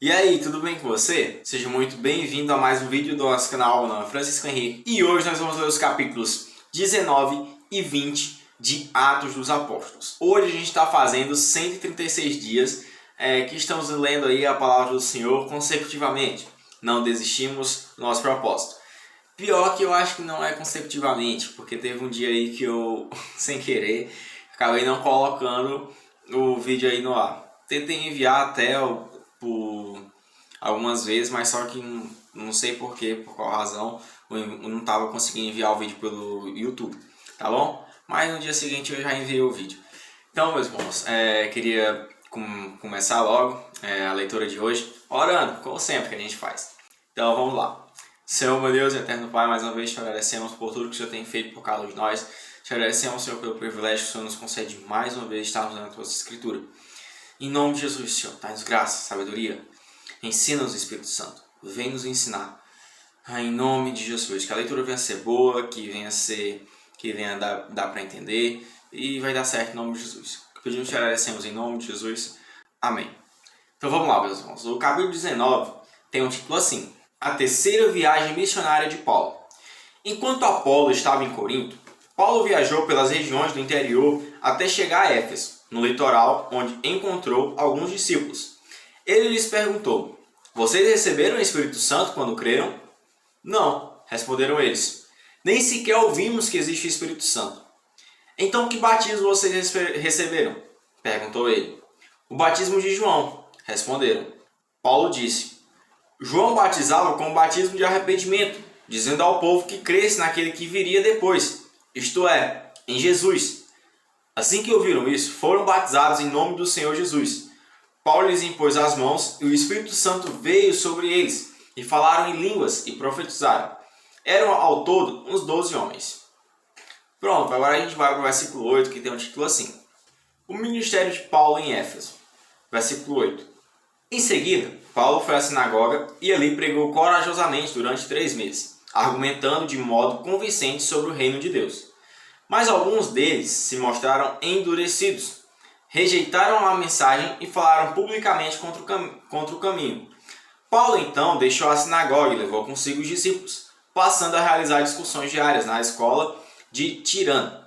E aí, tudo bem com você? Seja muito bem-vindo a mais um vídeo do nosso canal. Meu nome é Francisco Henrique e hoje nós vamos ler os capítulos 19 e 20 de Atos dos Apóstolos. Hoje a gente está fazendo 136 dias que estamos lendo aí a palavra do Senhor consecutivamente. Não desistimos do nosso propósito. Pior que eu acho que não é consecutivamente, porque teve um dia aí que eu, sem querer, acabei não colocando o vídeo aí no ar. Tentei enviar até por algumas vezes, mas só que não sei porquê, por qual razão, eu não estava conseguindo enviar o vídeo pelo YouTube, tá bom? Mas no dia seguinte eu já enviei o vídeo. Então, meus irmãos, queria começar logo a leitura de hoje, orando, como sempre que a gente faz. Então, vamos lá. Senhor, meu Deus e eterno Pai, mais uma vez te agradecemos por tudo que o Senhor tem feito por cada um de nós. Te agradecemos, Senhor, pelo privilégio que o Senhor nos concede mais uma vez estarmos na tua escritura. Em nome de Jesus, Senhor, dá-nos graça, sabedoria. Ensina-nos, Espírito Santo. Vem nos ensinar. Em nome de Jesus. Que a leitura venha a ser boa, que venha dar para entender. E vai dar certo em nome de Jesus. Pedimos e te agradecemos em nome de Jesus. Amém. Então vamos lá, meus irmãos. O capítulo 19 tem um título assim: A terceira viagem missionária de Paulo. Enquanto Apolo estava em Corinto, Paulo viajou pelas regiões do interior até chegar a Éfeso, no litoral, onde encontrou alguns discípulos. Ele lhes perguntou: Vocês receberam o Espírito Santo quando creram? Não, responderam eles. Nem sequer ouvimos que existe o Espírito Santo. Então que batismo vocês receberam? Perguntou ele. O batismo de João, responderam. Paulo disse: João batizava com o batismo de arrependimento, dizendo ao povo que cresce naquele que viria depois, isto é, em Jesus. Assim que ouviram isso, foram batizados em nome do Senhor Jesus. Paulo lhes impôs as mãos e o Espírito Santo veio sobre eles, e falaram em línguas e profetizaram. Eram ao todo uns 12 homens. Pronto, agora a gente vai para o versículo 8, que tem um título assim: O ministério de Paulo em Éfeso. Versículo 8. Em seguida, Paulo foi à sinagoga e ali pregou corajosamente durante 3 meses, argumentando de modo convincente sobre o reino de Deus. Mas alguns deles se mostraram endurecidos, rejeitaram a mensagem e falaram publicamente contra o caminho. Paulo então deixou a sinagoga e levou consigo os discípulos, passando a realizar discussões diárias na escola de Tirano.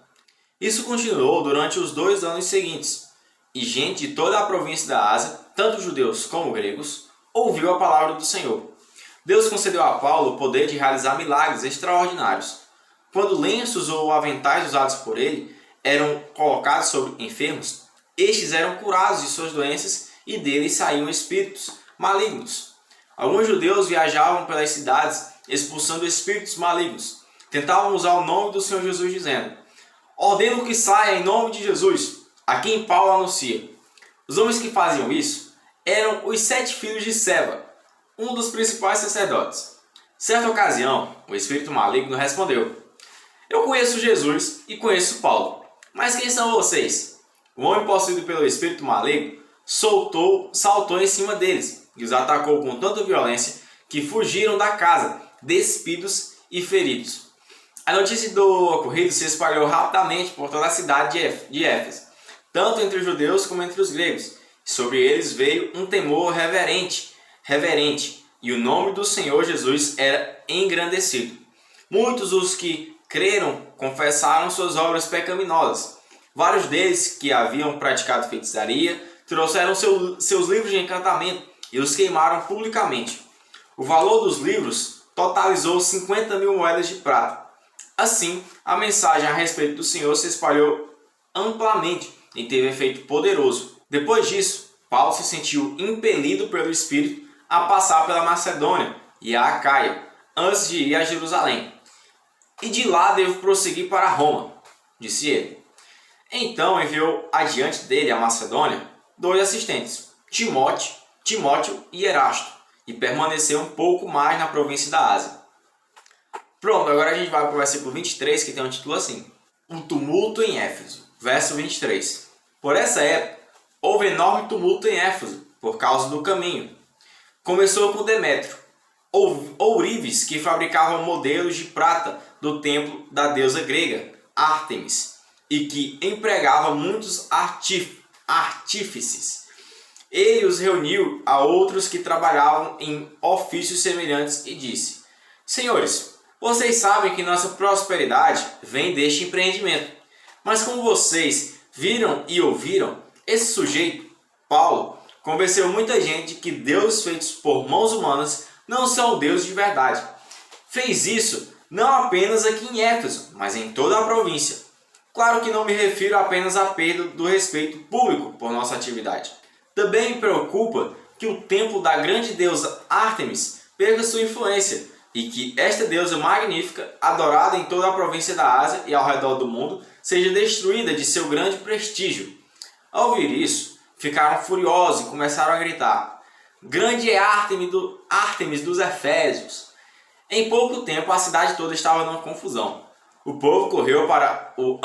Isso continuou durante os 2 anos seguintes, e gente de toda a província da Ásia, tanto judeus como gregos, ouviu a palavra do Senhor. Deus concedeu a Paulo o poder de realizar milagres extraordinários. Quando lenços ou aventais usados por ele eram colocados sobre enfermos, estes eram curados de suas doenças e deles saíam espíritos malignos. Alguns judeus viajavam pelas cidades expulsando espíritos malignos. Tentavam usar o nome do Senhor Jesus dizendo: Ordeno que saia em nome de Jesus, a quem Paulo anuncia. Os homens que faziam isso eram os 7 filhos de Seva, um dos principais sacerdotes. Certa ocasião, o espírito maligno respondeu: Eu conheço Jesus e conheço Paulo, mas quem são vocês? O homem possuído pelo espírito maligno saltou em cima deles e os atacou com tanta violência que fugiram da casa, despidos e feridos. A notícia do ocorrido se espalhou rapidamente por toda a cidade de Éfeso, tanto entre os judeus como entre os gregos. Sobre eles veio um temor reverente, e o nome do Senhor Jesus era engrandecido. Muitos dos que creram confessaram suas obras pecaminosas. Vários deles que haviam praticado feitiçaria trouxeram seus livros de encantamento e os queimaram publicamente. O valor dos livros totalizou 50.000 moedas de prata. Assim, a mensagem a respeito do Senhor se espalhou amplamente e teve efeito poderoso. Depois disso, Paulo se sentiu impelido pelo Espírito a passar pela Macedônia e a Acaia, antes de ir a Jerusalém. E de lá devo prosseguir para Roma, disse ele. Então enviou adiante dele a Macedônia 2 assistentes, Timóteo e Erasto, e permaneceu um pouco mais na província da Ásia. Pronto, agora a gente vai para o versículo 23, que tem um título assim: Um tumulto em Éfeso. Verso 23. Por essa época, houve enorme tumulto em Éfeso, por causa do caminho. Começou com Demétrio, ourives que fabricavam modelos de prata do templo da deusa grega, Ártemis, e que empregava muitos artífices. Ele os reuniu a outros que trabalhavam em ofícios semelhantes e disse: Senhores, vocês sabem que nossa prosperidade vem deste empreendimento. Mas como vocês viram e ouviram, esse sujeito, Paulo, convenceu muita gente que deuses feitos por mãos humanas não são deuses de verdade. Fez isso não apenas aqui em Éfeso, mas em toda a província. Claro que não me refiro apenas à perda do respeito público por nossa atividade. Também me preocupa que o templo da grande deusa Ártemis perca sua influência e que esta deusa magnífica, adorada em toda a província da Ásia e ao redor do mundo, seja destruída de seu grande prestígio. Ao ouvir isso, ficaram furiosos e começaram a gritar: Grande é Ártemis dos Efésios! Em pouco tempo, a cidade toda estava numa confusão. O povo correu para o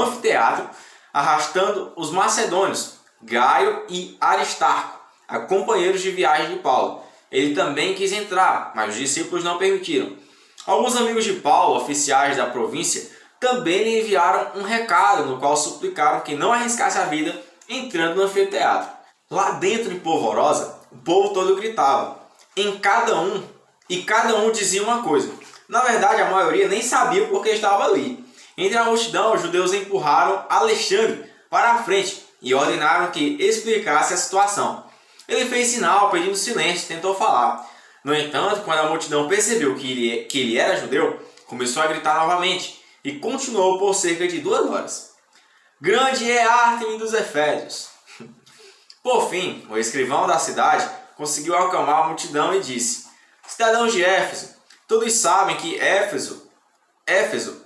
anfiteatro, arrastando os macedônios, Gaio e Aristarco, companheiros de viagem de Paulo. Ele também quis entrar, mas os discípulos não permitiram. Alguns amigos de Paulo, oficiais da província, também lhe enviaram um recado no qual suplicaram que não arriscasse a vida entrando no anfiteatro. Lá dentro em Polvorosa, o povo todo gritava, e cada um dizia uma coisa. Na verdade, a maioria nem sabia o porquê estava ali. Entre a multidão, os judeus empurraram Alexandre para a frente e ordenaram que explicasse a situação. Ele fez sinal pedindo silêncio e tentou falar. No entanto, quando a multidão percebeu que ele era judeu, começou a gritar novamente e continuou por cerca de 2 horas. Grande é Ártemis dos Efésios! Por fim, o escrivão da cidade conseguiu acalmar a multidão e disse: Cidadãos de Éfeso, todos sabem que Éfeso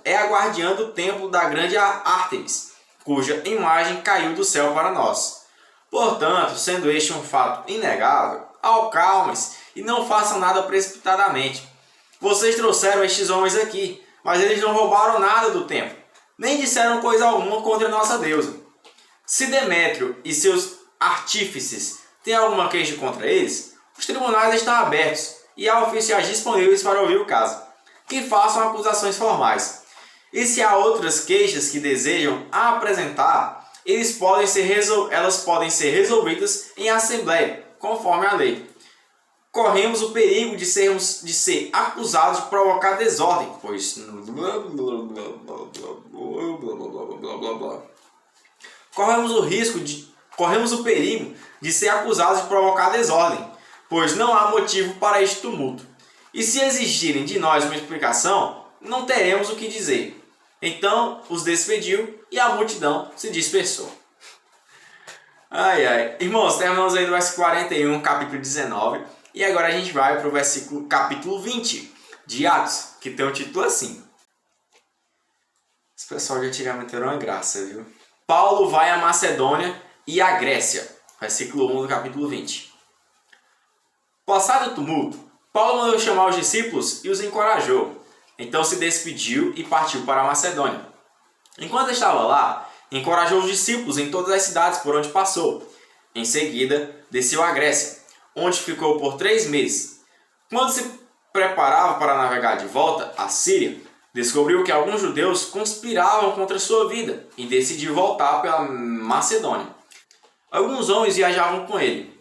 é a guardiã do templo da grande Ártemis, cuja imagem caiu do céu para nós. Portanto, sendo este um fato inegável, acalmem-se e não façam nada precipitadamente. Vocês trouxeram estes homens aqui, mas eles não roubaram nada do templo, nem disseram coisa alguma contra nossa deusa. Se Demétrio e seus artífices têm alguma queixa contra eles, os tribunais estão abertos e há oficiais disponíveis para ouvir o caso, que façam acusações formais. E se há outras queixas que desejam apresentar, elas podem ser resolvidas em assembleia, conforme a lei. Corremos o perigo de ser acusados de provocar desordem, pois corremos o perigo de ser acusados de provocar desordem, pois não há motivo para este tumulto. E se exigirem de nós uma explicação, não teremos o que dizer. Então os despediu e a multidão se dispersou. Irmãos, terminamos aí do versículo 41, capítulo 19. E agora a gente vai para o capítulo 20 de Atos, que tem um título assim. Esse pessoal de antigamente era uma graça, viu? Paulo vai à Macedônia e à Grécia. Versículo 1 do capítulo 20. Passado o tumulto, Paulo mandou chamar os discípulos e os encorajou. Então se despediu e partiu para a Macedônia. Enquanto estava lá, encorajou os discípulos em todas as cidades por onde passou. Em seguida, desceu à Grécia, onde ficou por 3 meses. Quando se preparava para navegar de volta à Síria, descobriu que alguns judeus conspiravam contra sua vida e decidiu voltar pela Macedônia. Alguns homens viajavam com ele: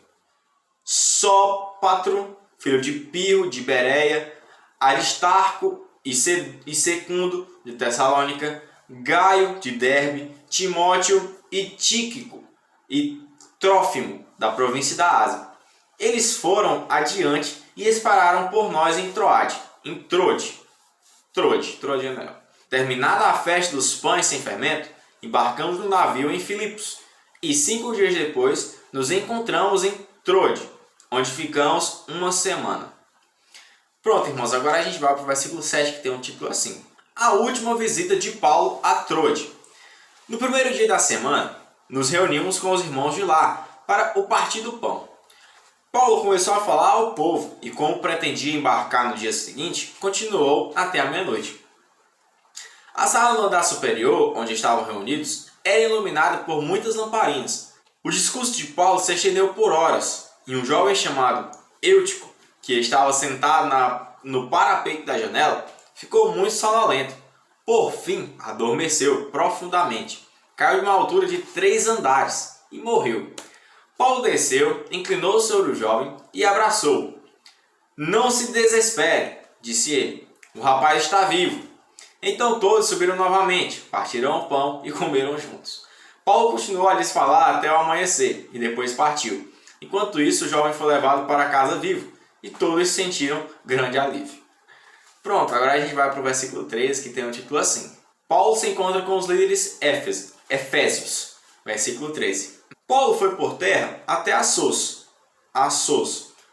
Sópatro, filho de Pirro, de Bereia, Aristarco e Secundo, de Tessalônica, Gaio, de Derbe, Timóteo e Tíquico e Trófimo, da província da Ásia. Eles foram adiante e esperaram por nós em Trode. Terminada a festa dos pães sem fermento, embarcamos no navio em Filipos e 5 dias depois nos encontramos em Trode, onde ficamos 1 semana. Pronto, irmãos, agora a gente vai para o versículo 7, que tem um título assim: A última visita de Paulo a Trode. No primeiro dia da semana, nos reunimos com os irmãos de lá para o partir do pão. Paulo começou a falar ao povo e, como pretendia embarcar no dia seguinte, continuou até a meia-noite. A sala no andar superior, onde estavam reunidos, era iluminada por muitas lamparinas. O discurso de Paulo se estendeu por horas, e um jovem chamado Eutico, que estava sentado no parapeito da janela, ficou muito sonolento. Por fim, adormeceu profundamente, caiu de uma altura de 3 andares e morreu. Paulo desceu, inclinou-se sobre o jovem e abraçou-o. Não se desespere, disse ele. O rapaz está vivo. Então todos subiram novamente, partiram o pão e comeram juntos. Paulo continuou a lhes falar até o amanhecer e depois partiu. Enquanto isso, o jovem foi levado para casa vivo e todos sentiram grande alívio. Pronto, agora a gente vai para o versículo 13, que tem um título assim. Paulo se encontra com os líderes Efésios. Versículo 13. Paulo foi por terra até Assos,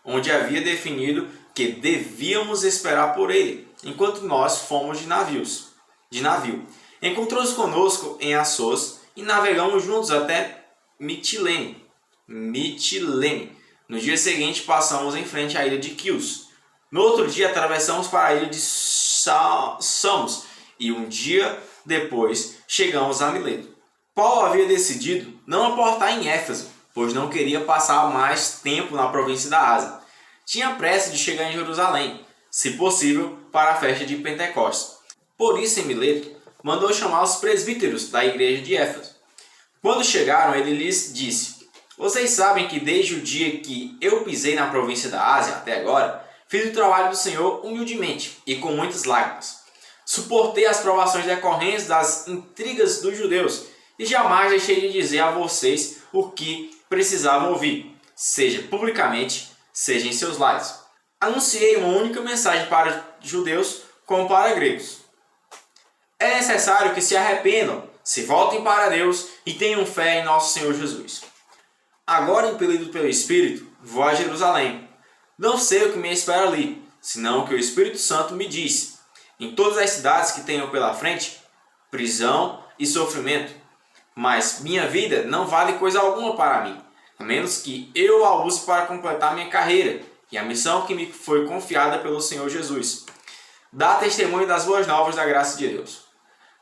onde havia definido que devíamos esperar por ele, enquanto nós fomos de navio. Encontrou-se conosco em Assos e navegamos juntos até Mitilene. No dia seguinte passamos em frente à ilha de Quios. No outro dia atravessamos para a ilha de Samos e um dia depois chegamos a Mileto. Paulo havia decidido não aportar em Éfeso, pois não queria passar mais tempo na província da Ásia. Tinha pressa de chegar em Jerusalém, se possível, para a festa de Pentecostes. Por isso, em Mileto, mandou chamar os presbíteros da igreja de Éfeso. Quando chegaram, ele lhes disse: Vocês sabem que desde o dia que eu pisei na província da Ásia até agora, fiz o trabalho do Senhor humildemente e com muitas lágrimas. Suportei as provações decorrentes das intrigas dos judeus e jamais deixei de dizer a vocês o que precisavam ouvir, seja publicamente, seja em seus lares. Anunciei uma única mensagem para judeus como para gregos. É necessário que se arrependam, se voltem para Deus e tenham fé em nosso Senhor Jesus. Agora, impelido pelo Espírito, vou a Jerusalém. Não sei o que me espera ali, senão o que o Espírito Santo me disse. Em todas as cidades que tenho pela frente, prisão e sofrimento. Mas minha vida não vale coisa alguma para mim, a menos que eu a use para completar minha carreira e a missão que me foi confiada pelo Senhor Jesus. Dá testemunho das boas novas da graça de Deus.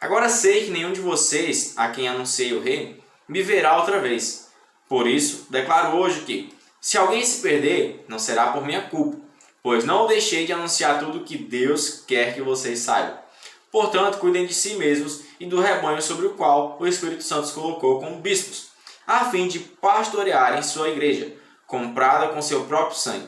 Agora sei que nenhum de vocês, a quem anunciei o reino, me verá outra vez. Por isso, declaro hoje que, se alguém se perder, não será por minha culpa, pois não deixei de anunciar tudo o que Deus quer que vocês saibam. Portanto, cuidem de si mesmos e do rebanho sobre o qual o Espírito Santo os colocou como bispos, a fim de pastorearem sua igreja, comprada com seu próprio sangue.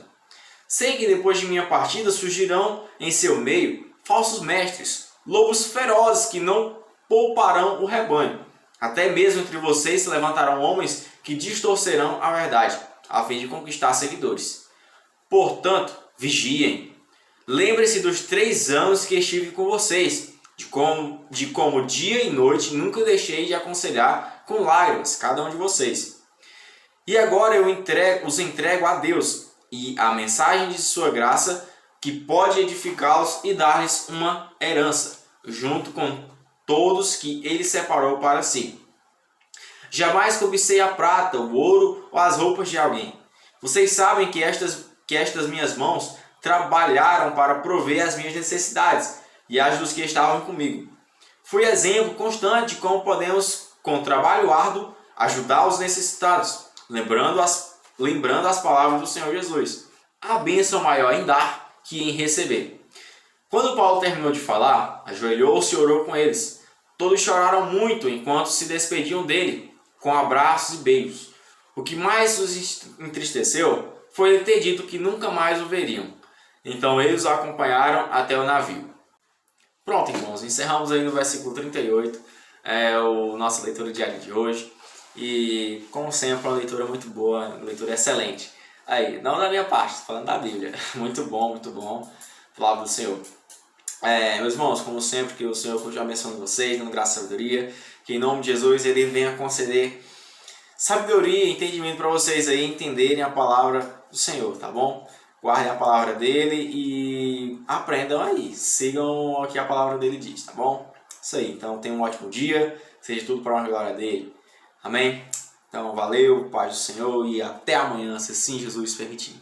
Sei que depois de minha partida surgirão em seu meio falsos mestres, lobos ferozes que não pouparão o rebanho. Até mesmo entre vocês se levantarão homens que distorcerão a verdade, a fim de conquistar seguidores. Portanto, vigiem. Lembre-se dos 3 anos que estive com vocês, de como dia e noite nunca deixei de aconselhar com lágrimas cada um de vocês. E agora eu os entrego a Deus e a mensagem de sua graça, que pode edificá-los e dar-lhes uma herança, junto com todos que ele separou para si. Jamais cobicei a prata, o ouro ou as roupas de alguém. Vocês sabem que estas minhas mãos trabalharam para prover as minhas necessidades e as dos que estavam comigo. Fui exemplo constante de como podemos, com trabalho árduo, ajudar os necessitados, lembrando as palavras do Senhor Jesus. A bênção maior em dar que em receber. Quando Paulo terminou de falar, ajoelhou-se e orou com eles. Todos choraram muito enquanto se despediam dele, com abraços e beijos. O que mais os entristeceu foi ele ter dito que nunca mais o veriam. Então eles o acompanharam até o navio. Pronto, irmãos, encerramos aí no versículo 38, nossa leitura diária de hoje. E, como sempre, uma leitura muito boa, uma leitura excelente. Aí, não da minha parte, falando da Bíblia. Muito bom, palavra do Senhor. Meus irmãos, como sempre, que o Senhor continue abençoando vocês, dando graça e sabedoria. Que em nome de Jesus Ele venha conceder sabedoria e entendimento para vocês aí entenderem a palavra do Senhor, tá bom? Guardem a palavra dele e aprendam aí. Sigam o que a palavra dele diz, tá bom? Isso aí. Então, tenham um ótimo dia. Seja tudo para a honra e glória dele. Amém? Então, valeu, paz do Senhor e até amanhã, se assim Jesus permitir.